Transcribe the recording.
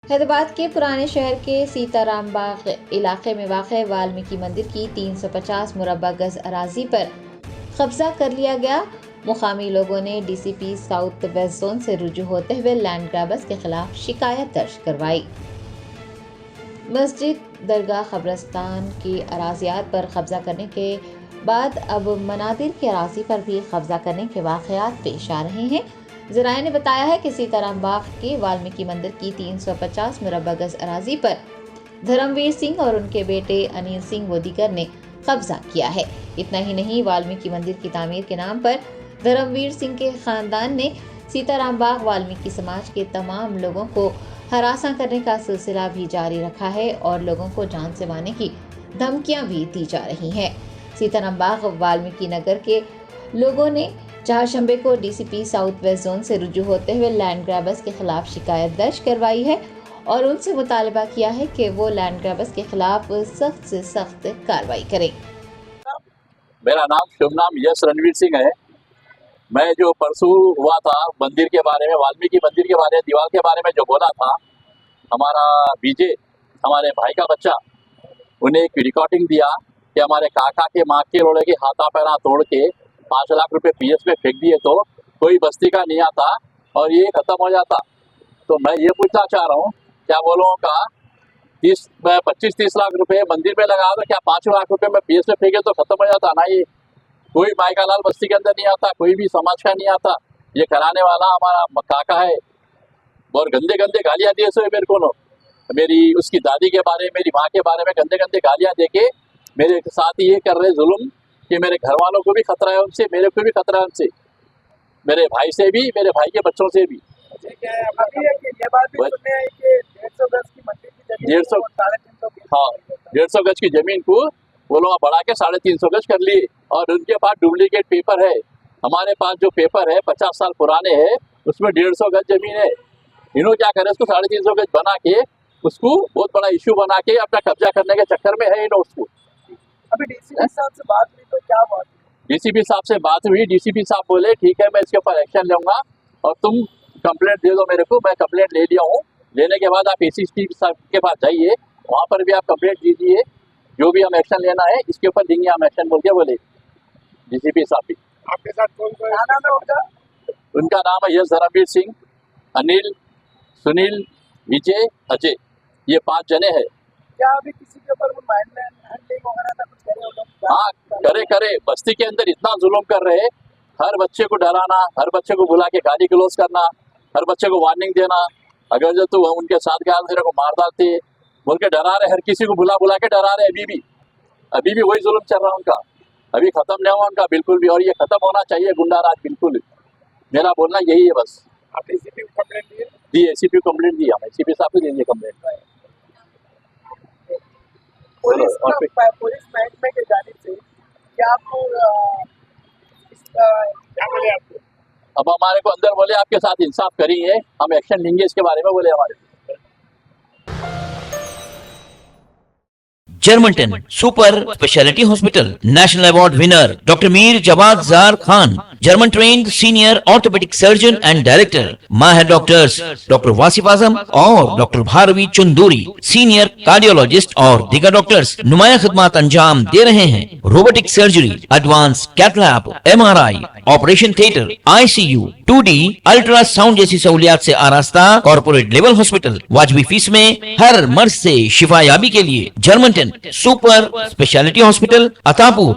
हैदराबाद के पुराने शहर के सीताराम बाग इलाके में वाक़ वाल्मीकि मंदिर की 350 मुरब्बा गज अराजी पर कब्जा कर लिया गया। मुकामी लोगों ने डीसीपी साउथ वेस्ट जोन से रुजू होते हुए लैंड ग्रैबर्स के खिलाफ शिकायत दर्ज करवाई। मस्जिद, दरगाह, कब्रिस्तान की अराजियात पर कब्जा करने के बाद अब मनादिर की अराजी पर भी कब्जा करने के वाक़यात पेश आ रहे हैं। ज़राए ने बताया है कि सीताराम बाग के वाल्मीकि मंदिर की 350 मुरब्बा गज अराजी पर धर्मवीर सिंह और उनके बेटे अनिल सिंह व दीगर ने कब्जा किया है। इतना ही नहीं, वाल्मीकि मंदिर की तामीर के नाम पर धर्मवीर सिंह के खानदान ने सीताराम बाग वाल्मीकि समाज के तमाम लोगों को हरासा करने का सिलसिला भी जारी रखा है और लोगों को जान से मारने की धमकियां भी दी जा रही हैं। सीताराम बाग वाल्मीकि नगर के लोगों ने चारशंबे को डीसीपी साउथ वेस्ट जोन से रुजू होते हुए लैंड ग्रैबर्स के खिलाफ शिकायत दर्ज करवाई है और उनसे मुतालबा किया है कि वो लैंड ग्रैबर्स के खिलाफ सख्त से सख्त कार्रवाई करें। मेरा नाम शुभ नाम यश रणवीर सिंह है। मैं जो परसों हुआ था मंदिर के बारे में, वाल्मीकि मंदिर के बारे में, दीवार के बारे में जो बोला था, हमारा बीजे हमारे भाई का बच्चा, उन्हें एक रिकॉर्डिंग दिया कि हमारे काका के माँ के रोड़े के हाथा पैरा तोड़ के 5 लाख रुपए पीएस में फेंक दिए तो कोई बस्ती का नहीं आता और ये खत्म हो जाता। तो मैं ये पूछना चाह रहा हूँ, क्या वो लोगों का 25-30 लाख रुपए मंदिर में लगा तो क्या 5 लाख रुपए में पीएस में फेंके तो खत्म हो जाता ना? ये कोई मायका लाल बस्ती के अंदर नहीं आता, कोई भी समाज का नहीं आता। ये कराने वाला हमारा काका है और गंदे गंदे गालियां दिए सो मेरे को लोग, मेरी उसकी दादी के बारे में, मेरी माँ के बारे में गंदे गंदे गालियां दे के मेरे साथ ये कर रहे जुल्म कि मेरे घर वालों को भी खतरा है उनसे, मेरे को भी खतरा है उनसे, मेरे भाई से भी, मेरे भाई के बच्चों से भी। 150 गज की जमीन को वो लोग बढ़ा के 350 गज कर लिए और उनके पास डुप्लीकेट पेपर है। हमारे पास जो पेपर है 50 साल पुराने हैं, उसमें 150 गज जमीन है। इन्होंने क्या करे, उसको 350 गज बना के उसको बहुत बड़ा इश्यू बना के अपना कब्जा करने के चक्कर में है इन्होंने उसको। अभी डीसीपी साहब से बात हुई तो क्या बात? डीसीपी साहब से बात हुई, डीसीपी साहब बोले ठीक है मैं इसके ऊपर एक्शन लूंगा और तुम कंप्लेंट दे दो मेरे को। मैं कंप्लेंट ले लिया हूँ, लेने के बाद आप एसीपी साहब के पास जाइए, वहाँ पर भी आप कंप्लेंट दीजिए, जो भी हम एक्शन लेना है इसके ऊपर देंगे हम एक्शन, बोल के बोले डीसीपी साहब भी। आपके साथ कौन कौन नाम है उनका? उनका नाम है यश धर्मवीर सिंह, अनिल, सुनील, विजय, अजय, ये 5 जने हैं। क्या अभी किसी के ऊपर हैंडलिंग वगैरह का कुछ करे हो लोग? हाँ, करे बस्ती के अंदर इतना जुल्म कर रहे हैं, हर बच्चे को डराना, हर बच्चे को बुला के गाली गलौज करना, हर बच्चे को वार्निंग देना, अगर जो तू उनके साथ गया तेरे को मार डालते बोल के डरा रहे, हर किसी को बुला के डरा रहे। अभी भी वही जुल्म चल रहा है उनका, अभी खत्म नहीं हुआ उनका बिल्कुल भी, और ये खत्म होना चाहिए गुंडा राज बिल्कुल। मेरा बोलना यही है बस। आप एसीपी को कंप्लेंट दिए? दी, एसीपी को कंप्लेंट दी, हम एसीपी साहब को देंगे कंप्लेंट। पुलिस महकमे के जानिब से क्या आपको क्या बोले आपको? अब हमारे को अंदर बोले आपके साथ इंसाफ करी है, हम एक्शन लेंगे इसके बारे में बोले हमारे। जर्मनटन super speciality hospital, national award winner doctor Mir Jawad Zar Khan, German trained senior orthopaedic surgeon and director, माहिर डॉक्टर्स डॉक्टर वासिफ आजम और doctor Bharvi Chanduri, senior cardiologist और दीगर डॉक्टर्स नुमाया खिदमत अंजाम दे रहे हैं। Robotic surgery, advance cath lab, MRI, operation theatre, ICU, 2D ultrasound जैसी सहूलियात से आरास्ता कॉर्पोरेट लेवल हॉस्पिटल, वाजबी फीस में हर मर्ज से शिफायाबी के लिए Germanton super speciality hospital, Attapur.